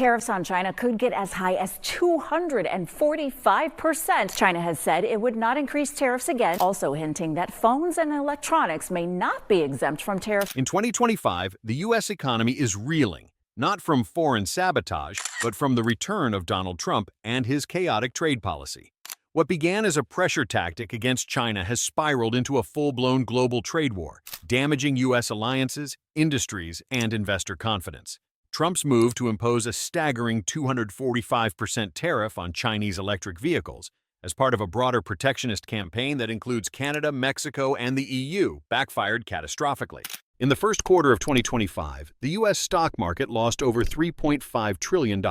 Tariffs on China could get as high as 245%. China has said it would not increase tariffs again, also hinting that phones and electronics may not be exempt from tariffs. In 2025, the U.S. economy is reeling, not from foreign sabotage, but from the return of Donald Trump and his chaotic trade policy. What began as a pressure tactic against China has spiraled into a full-blown global trade war, damaging U.S. alliances, industries, and investor confidence. Trump's move to impose a staggering 245% tariff on Chinese electric vehicles as part of a broader protectionist campaign that includes Canada, Mexico, and the EU backfired catastrophically. In the first quarter of 2025, the U.S. stock market lost over $3.5 trillion,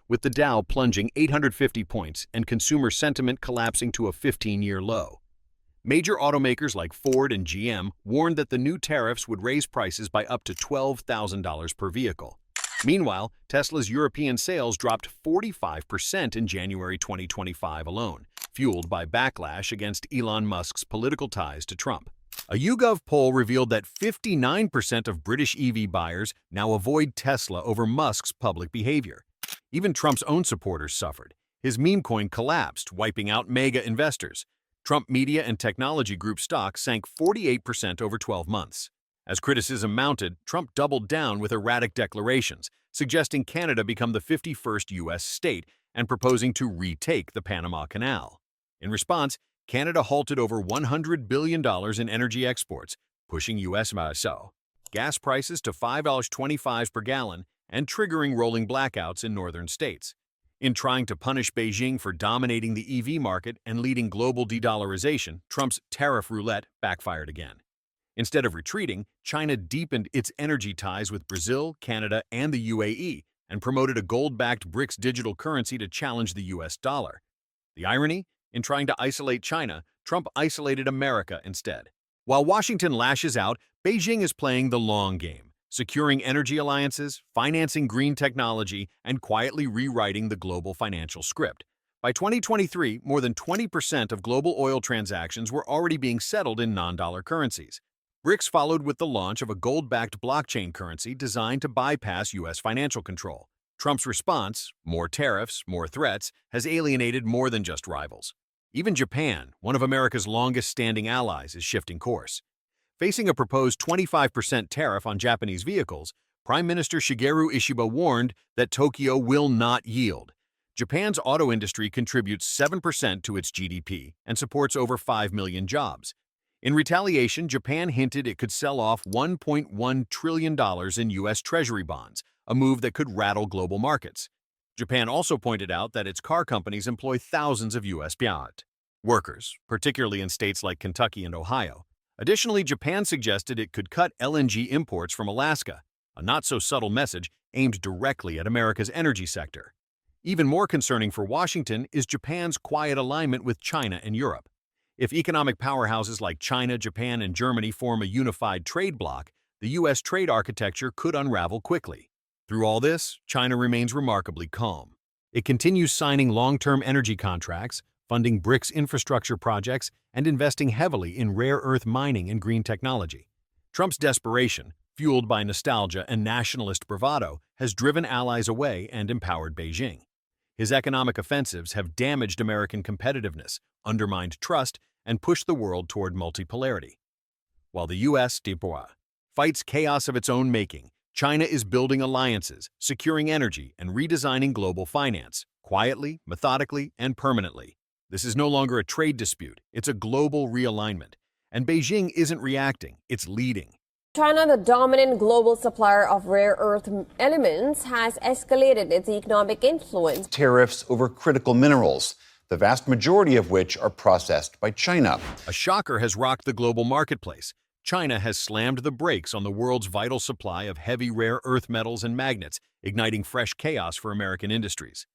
with the Dow plunging 850 points and consumer sentiment collapsing to a 15-year low. Major automakers like Ford and GM warned that the new tariffs would raise prices by up to $12,000 per vehicle. Meanwhile, Tesla's European sales dropped 45% in January 2025 alone, fueled by backlash against Elon Musk's political ties to Trump. A YouGov poll revealed that 59% of British EV buyers now avoid Tesla over Musk's public behavior. Even Trump's own supporters suffered. His meme coin collapsed, wiping out mega investors. Trump Media and Technology Group stock sank 48% over 12 months. As criticism mounted, Trump doubled down with erratic declarations, suggesting Canada become the 51st U.S. state and proposing to retake the Panama Canal. In response, Canada halted over $100 billion in energy exports, pushing U.S. gas prices to $5.25 per gallon and triggering rolling blackouts in northern states. In trying to punish Beijing for dominating the EV market and leading global de-dollarization, Trump's tariff roulette backfired again. Instead of retreating, China deepened its energy ties with Brazil, Canada, and the UAE and promoted a gold-backed BRICS digital currency to challenge the U.S. dollar. The irony? In trying to isolate China, Trump isolated America instead. While Washington lashes out, Beijing is playing the long game, securing energy alliances, financing green technology, and quietly rewriting the global financial script. By 2023, more than 20% of global oil transactions were already being settled in non-dollar currencies. BRICS followed with the launch of a gold-backed blockchain currency designed to bypass U.S. financial control. Trump's response, more tariffs, more threats, has alienated more than just rivals. Even Japan, one of America's longest-standing allies, is shifting course. Facing a proposed 25% tariff on Japanese vehicles, Prime Minister Shigeru Ishiba warned that Tokyo will not yield. Japan's auto industry contributes 7% to its GDP and supports over 5 million jobs. In retaliation, Japan hinted it could sell off $1.1 trillion in U.S. Treasury bonds, a move that could rattle global markets. Japan also pointed out that its car companies employ thousands of U.S. workers, particularly in states like Kentucky and Ohio. Additionally, Japan suggested it could cut LNG imports from Alaska, a not-so-subtle message aimed directly at America's energy sector. Even more concerning for Washington is Japan's quiet alignment with China and Europe. If economic powerhouses like China, Japan, and Germany form a unified trade bloc, the U.S. trade architecture could unravel quickly. Through all this, China remains remarkably calm. It continues signing long-term energy contracts, funding BRICS infrastructure projects, and investing heavily in rare earth mining and green technology. Trump's desperation, fueled by nostalgia and nationalist bravado, has driven allies away and empowered Beijing. His economic offensives have damaged American competitiveness, undermined trust, and pushed the world toward multipolarity. While the U.S. fights chaos of its own making, China is building alliances, securing energy, and redesigning global finance, quietly, methodically, and permanently. This is no longer a trade dispute, it's a global realignment. And Beijing isn't reacting, it's leading. China, the dominant global supplier of rare earth elements, has escalated its economic influence. Tariffs over critical minerals, the vast majority of which are processed by China. A shocker has rocked the global marketplace. China has slammed the brakes on the world's vital supply of heavy rare earth metals and magnets, igniting fresh chaos for American industries.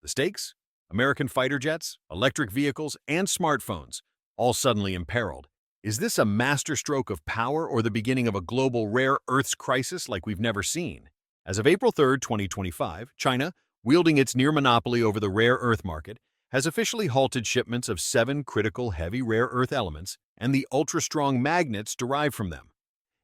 The stakes? American fighter jets, electric vehicles, and smartphones, all suddenly imperiled. Is this a masterstroke of power or the beginning of a global rare earths crisis like we've never seen? As of April 3, 2025, China, wielding its near monopoly over the rare earth market, has officially halted shipments of 7 critical heavy rare earth elements and the ultra-strong magnets derived from them.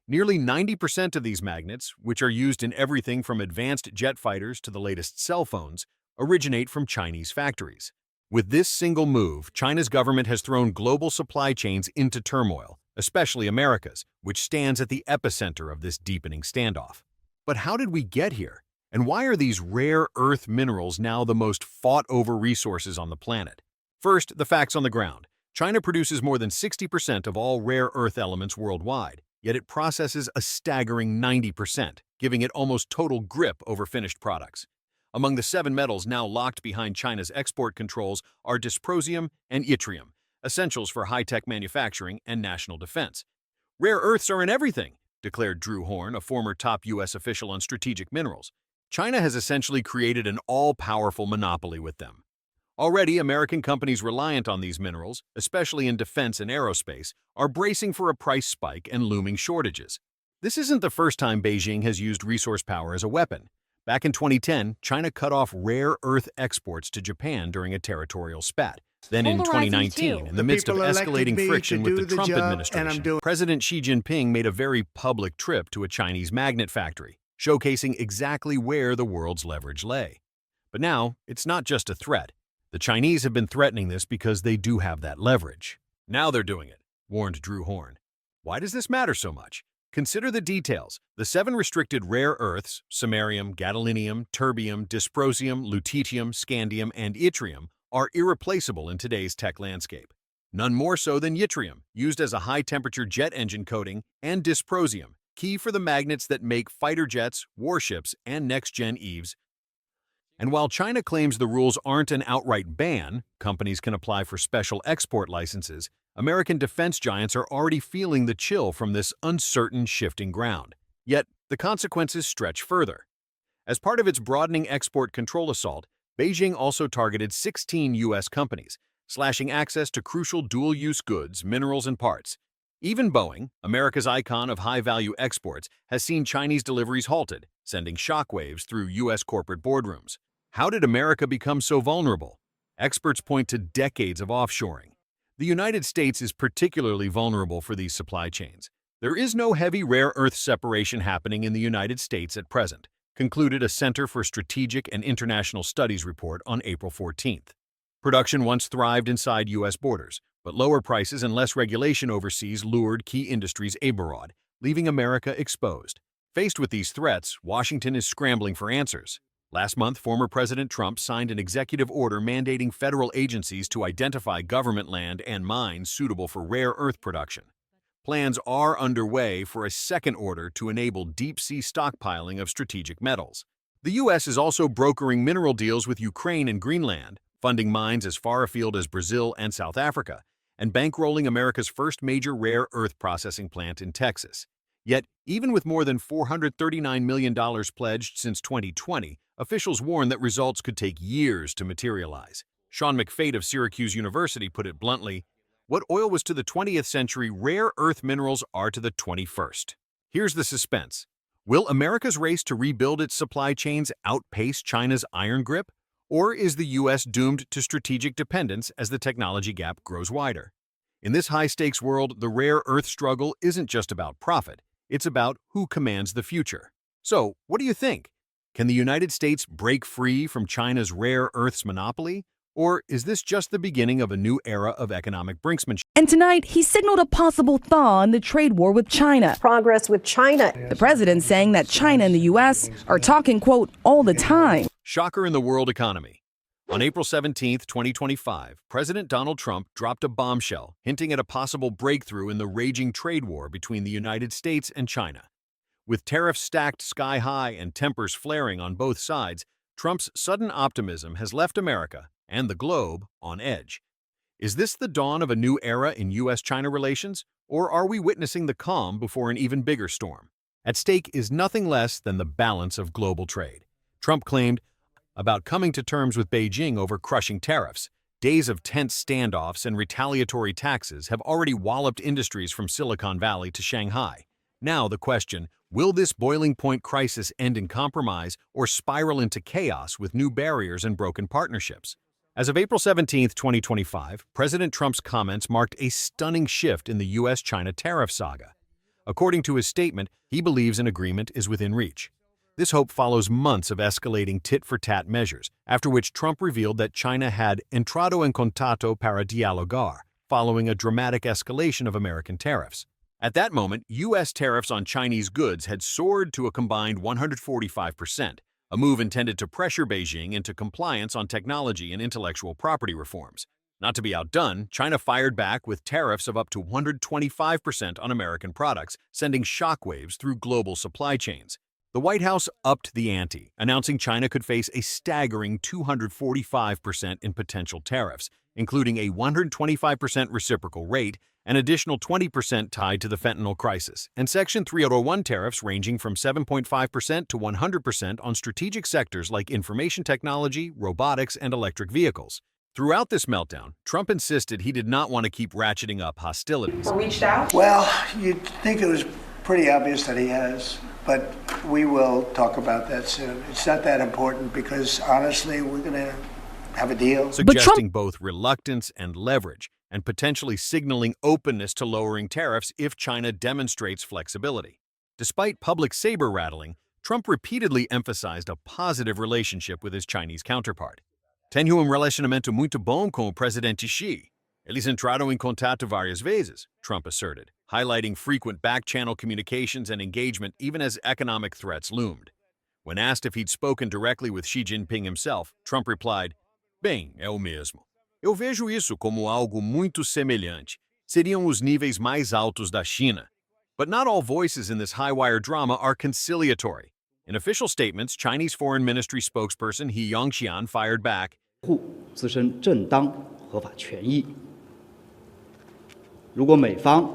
Nearly 90% of these magnets, which are used in everything from advanced jet fighters to the latest cell phones, originate from Chinese factories. With this single move, China's government has thrown global supply chains into turmoil, especially America's, which stands at the epicenter of this deepening standoff. But how did we get here? And why are these rare earth minerals now the most fought-over resources on the planet? First, the facts on the ground. China produces more than 60% of all rare earth elements worldwide, yet it processes a staggering 90%, giving it almost total grip over finished products. Among the 7 metals now locked behind China's export controls are dysprosium and yttrium, essentials for high-tech manufacturing and national defense. Rare earths are in everything, declared Drew Horn, a former top U.S. official on strategic minerals. China has essentially created an all-powerful monopoly with them. Already, American companies reliant on these minerals, especially in defense and aerospace, are bracing for a price spike and looming shortages. This isn't the first time Beijing has used resource power as a weapon. Back in 2010, China cut off rare earth exports to Japan during a territorial spat. Then in 2019, in the midst of escalating friction with the Trump administration, President Xi Jinping made a very public trip to a Chinese magnet factory, showcasing exactly where the world's leverage lay. But now, it's not just a threat. The Chinese have been threatening this because they do have that leverage. Now they're doing it, warned Drew Horn. Why does this matter so much? Consider the details. The 7 restricted rare earths, samarium, gadolinium, terbium, dysprosium, lutetium, scandium, and yttrium, are irreplaceable in today's tech landscape. None more so than yttrium, used as a high-temperature jet engine coating, and dysprosium, key for the magnets that make fighter jets, warships, and next-gen EVs. And while China claims the rules aren't an outright ban, companies can apply for special export licenses, American defense giants are already feeling the chill from this uncertain shifting ground. Yet, the consequences stretch further. As part of its broadening export control assault, Beijing also targeted 16 U.S. companies, slashing access to crucial dual-use goods, minerals, and parts. Even Boeing, America's icon of high-value exports, has seen Chinese deliveries halted, sending shockwaves through U.S. corporate boardrooms. How did America become so vulnerable? Experts point to decades of offshoring. The United States is particularly vulnerable for these supply chains. There is no heavy rare earth separation happening in the United States at present, concluded a Center for Strategic and International Studies report on April 14th. Production once thrived inside U.S. borders, but lower prices and less regulation overseas lured key industries abroad, leaving America exposed. Faced with these threats, Washington is scrambling for answers. Last month, former President Trump signed an executive order mandating federal agencies to identify government land and mines suitable for rare earth production. Plans are underway for a second order to enable deep-sea stockpiling of strategic metals. The U.S. is also brokering mineral deals with Ukraine and Greenland, funding mines as far afield as Brazil and South Africa, and bankrolling America's first major rare earth processing plant in Texas. Yet, even with more than $439 million pledged since 2020, officials warn that results could take years to materialize. Sean McFate of Syracuse University put it bluntly, "What oil was to the 20th century, rare earth minerals are to the 21st. Here's the suspense. Will America's race to rebuild its supply chains outpace China's iron grip? Or is the U.S. doomed to strategic dependence as the technology gap grows wider? In this high-stakes world, the rare earth struggle isn't just about profit. It's about who commands the future. So, what do you think? Can the United States break free from China's rare earths monopoly? Or is this just the beginning of a new era of economic brinksmanship? And tonight, he signaled a possible thaw in the trade war with China. Progress with China. The president saying that China and the U.S. are talking, quote, all the time. Shocker in the world economy. On April 17, 2025, President Donald Trump dropped a bombshell hinting at a possible breakthrough in the raging trade war between the United States and China. With tariffs stacked sky high and tempers flaring on both sides, Trump's sudden optimism has left America and the globe on edge. Is this the dawn of a new era in U.S.-China relations, or are we witnessing the calm before an even bigger storm? At stake is nothing less than the balance of global trade. Trump claimed about coming to terms with Beijing over crushing tariffs. Days of tense standoffs and retaliatory taxes have already walloped industries from Silicon Valley to Shanghai. Now the question, will this boiling point crisis end in compromise or spiral into chaos with new barriers and broken partnerships? As of April 17, 2025, President Trump's comments marked a stunning shift in the U.S.-China tariff saga. According to his statement, he believes an agreement is within reach. This hope follows months of escalating tit-for-tat measures, after which Trump revealed that China had entrado en contacto para dialogar, following a dramatic escalation of American tariffs. At that moment, U.S. tariffs on Chinese goods had soared to a combined 145%, a move intended to pressure Beijing into compliance on technology and intellectual property reforms. Not to be outdone, China fired back with tariffs of up to 125% on American products, sending shockwaves through global supply chains. The White House upped the ante, announcing China could face a staggering 245% in potential tariffs, including a 125% reciprocal rate, an additional 20% tied to the fentanyl crisis, and Section 301 tariffs ranging from 7.5% to 100% on strategic sectors like information technology, robotics, and electric vehicles. Throughout this meltdown, Trump insisted he did not want to keep ratcheting up hostilities. Reached out? Well, you'd think it was pretty obvious that he has, but we will talk about that soon. It's not that important because, honestly, we're going to have a deal. Suggesting both reluctance and leverage, and potentially signaling openness to lowering tariffs if China demonstrates flexibility. Despite public saber-rattling, Trump repeatedly emphasized a positive relationship with his Chinese counterpart. Tenho relacionamento muito bom com o presidente Xi. Eles entraram em contato várias vezes, Trump asserted, highlighting frequent back-channel communications and engagement even as economic threats loomed. When asked if he'd spoken directly with Xi Jinping himself, Trump replied, "Bem, é o mesmo. Eu vejo isso como algo muito semelhante. Seriam os níveis mais altos da China." But not all voices in this high-wire drama are conciliatory. In official statements, Chinese Foreign Ministry spokesperson He Yongxian fired back, 护自身正当合法权益。如果美方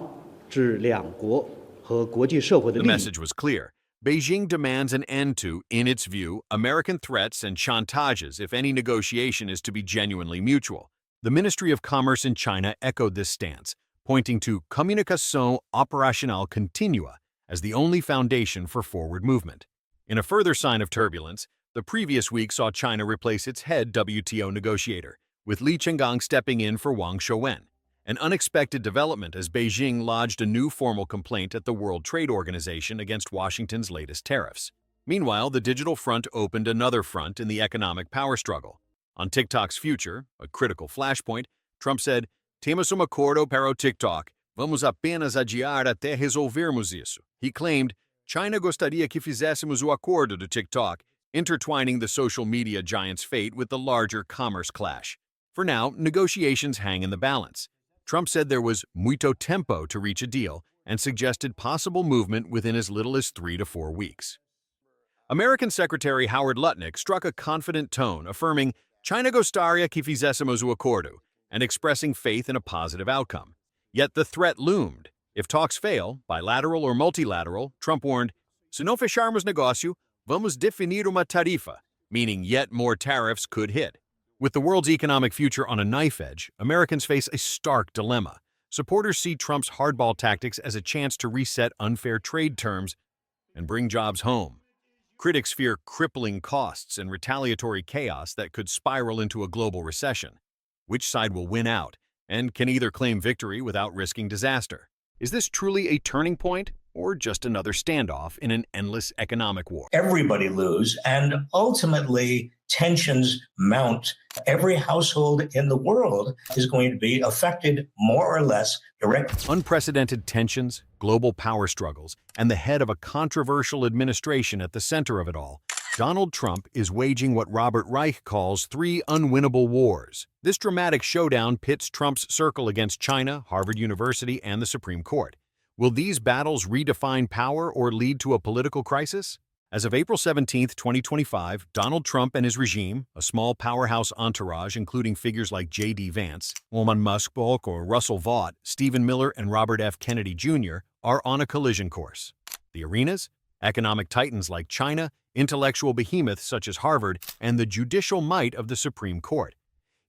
置两国和国际社会的 The 利益 message was clear. Beijing demands an end to, in its view, American threats and chantages if any negotiation is to be genuinely mutual. The Ministry of Commerce in China echoed this stance, pointing to Comunicação Operacional Continua as the only foundation for forward movement. In a further sign of turbulence, the previous week saw China replace its head WTO negotiator, with Li Chenggang stepping in for Wang Shouwen, an unexpected development as Beijing lodged a new formal complaint at the World Trade Organization against Washington's latest tariffs. Meanwhile, the digital front opened another front in the economic power struggle. On TikTok's future, a critical flashpoint, Trump said, "Temos acordo para o TikTok. Vamos apenas adiar até resolvermos isso." He claimed, China gostaria que fizéssemos o acordo do TikTok, intertwining the social media giant's fate with the larger commerce clash. For now, negotiations hang in the balance. Trump said there was muito tempo to reach a deal and suggested possible movement within as little as 3 to 4 weeks. American Secretary Howard Lutnick struck a confident tone, affirming China gostaria que fizéssemos o acordo and expressing faith in a positive outcome. Yet the threat loomed. If talks fail, bilateral or multilateral, Trump warned, "Se não fecharmos negócio, vamos definir uma tarifa," meaning yet more tariffs could hit. With the world's economic future on a knife edge, Americans face a stark dilemma. Supporters see Trump's hardball tactics as a chance to reset unfair trade terms and bring jobs home. Critics fear crippling costs and retaliatory chaos that could spiral into a global recession. Which side will win out, and can either claim victory without risking disaster? Is this truly a turning point, or just another standoff in an endless economic war? Everybody lose, and ultimately tensions mount. Every household in the world is going to be affected more or less directly. Unprecedented tensions, global power struggles, and the head of a controversial administration at the center of it all, Donald Trump is waging what Robert Reich calls 3 unwinnable wars. This dramatic showdown pits Trump's circle against China, Harvard University, and the Supreme Court. Will these battles redefine power or lead to a political crisis? As of April 17, 2025, Donald Trump and his regime, a small powerhouse entourage including figures like J.D. Vance, Elon Musk, or Russell Vought, Stephen Miller, and Robert F. Kennedy Jr., are on a collision course. The arenas? Economic titans like China, intellectual behemoths such as Harvard, and the judicial might of the Supreme Court.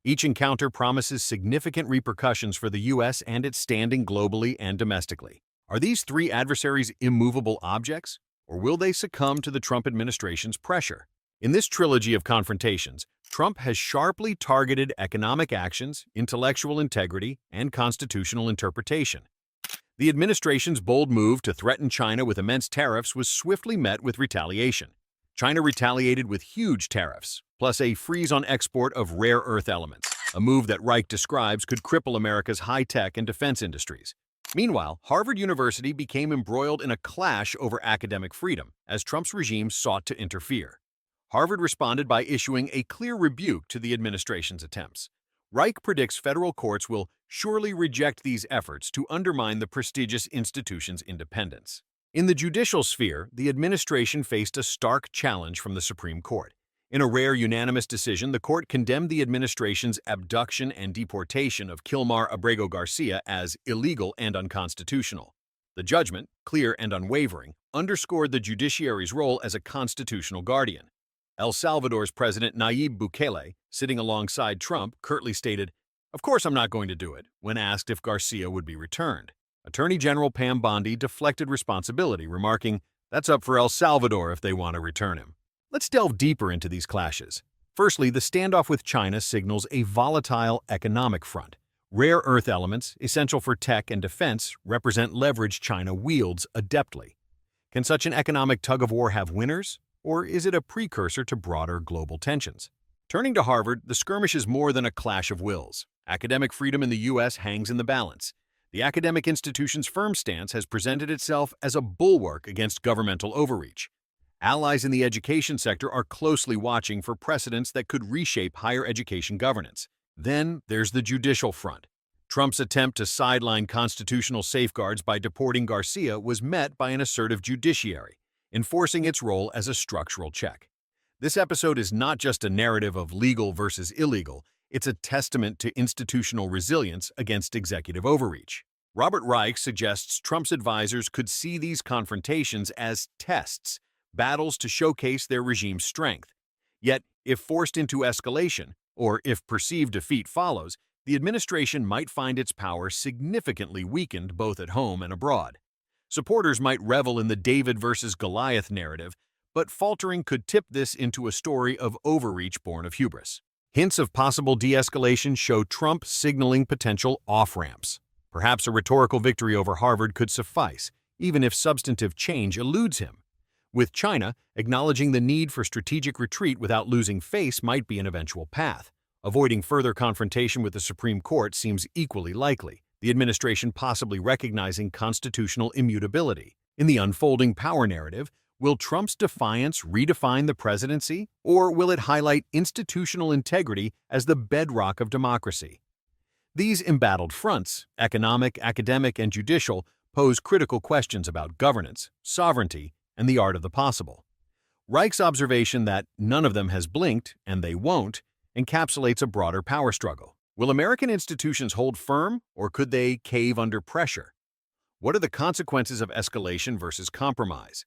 Each encounter promises significant repercussions for the U.S. and its standing globally and domestically. Are these 3 adversaries immovable objects, or will they succumb to the Trump administration's pressure? In this trilogy of confrontations, Trump has sharply targeted economic actions, intellectual integrity, and constitutional interpretation. The administration's bold move to threaten China with immense tariffs was swiftly met with retaliation. China retaliated with huge tariffs, plus a freeze on export of rare earth elements, a move that Reich describes could cripple America's high-tech and defense industries. Meanwhile, Harvard University became embroiled in a clash over academic freedom as Trump's regime sought to interfere. Harvard responded by issuing a clear rebuke to the administration's attempts. Reich predicts federal courts will surely reject these efforts to undermine the prestigious institution's independence. In the judicial sphere, the administration faced a stark challenge from the Supreme Court. In a rare unanimous decision, the court condemned the administration's abduction and deportation of Kilmar Abrego Garcia as illegal and unconstitutional. The judgment, clear and unwavering, underscored the judiciary's role as a constitutional guardian. El Salvador's President Nayib Bukele, sitting alongside Trump, curtly stated, "Of course I'm not going to do it," when asked if Garcia would be returned. Attorney General Pam Bondi deflected responsibility, remarking, "That's up for El Salvador if they want to return him." Let's delve deeper into these clashes. Firstly, the standoff with China signals a volatile economic front. Rare earth elements, essential for tech and defense, represent leverage China wields adeptly. Can such an economic tug-of-war have winners? Or is it a precursor to broader global tensions? Turning to Harvard, the skirmish is more than a clash of wills. Academic freedom in the U.S. hangs in the balance. The academic institution's firm stance has presented itself as a bulwark against governmental overreach. Allies in the education sector are closely watching for precedents that could reshape higher education governance. Then there's the judicial front. Trump's attempt to sideline constitutional safeguards by deporting Garcia was met by an assertive judiciary, enforcing its role as a structural check. This episode is not just a narrative of legal versus illegal, it's a testament to institutional resilience against executive overreach. Robert Reich suggests Trump's advisors could see these confrontations as tests, battles to showcase their regime's strength. Yet, if forced into escalation, or if perceived defeat follows, the administration might find its power significantly weakened both at home and abroad. Supporters might revel in the David versus Goliath narrative, but faltering could tip this into a story of overreach born of hubris. Hints of possible de-escalation show Trump signaling potential off-ramps. Perhaps a rhetorical victory over Harvard could suffice, even if substantive change eludes him. With China, acknowledging the need for strategic retreat without losing face might be an eventual path. Avoiding further confrontation with the Supreme Court seems equally likely, the administration possibly recognizing constitutional immutability. In the unfolding power narrative, will Trump's defiance redefine the presidency, or will it highlight institutional integrity as the bedrock of democracy? These embattled fronts, economic, academic, and judicial, pose critical questions about governance, sovereignty, and the art of the possible. Reich's observation that none of them has blinked, and they won't, encapsulates a broader power struggle. Will American institutions hold firm, or could they cave under pressure? What are the consequences of escalation versus compromise?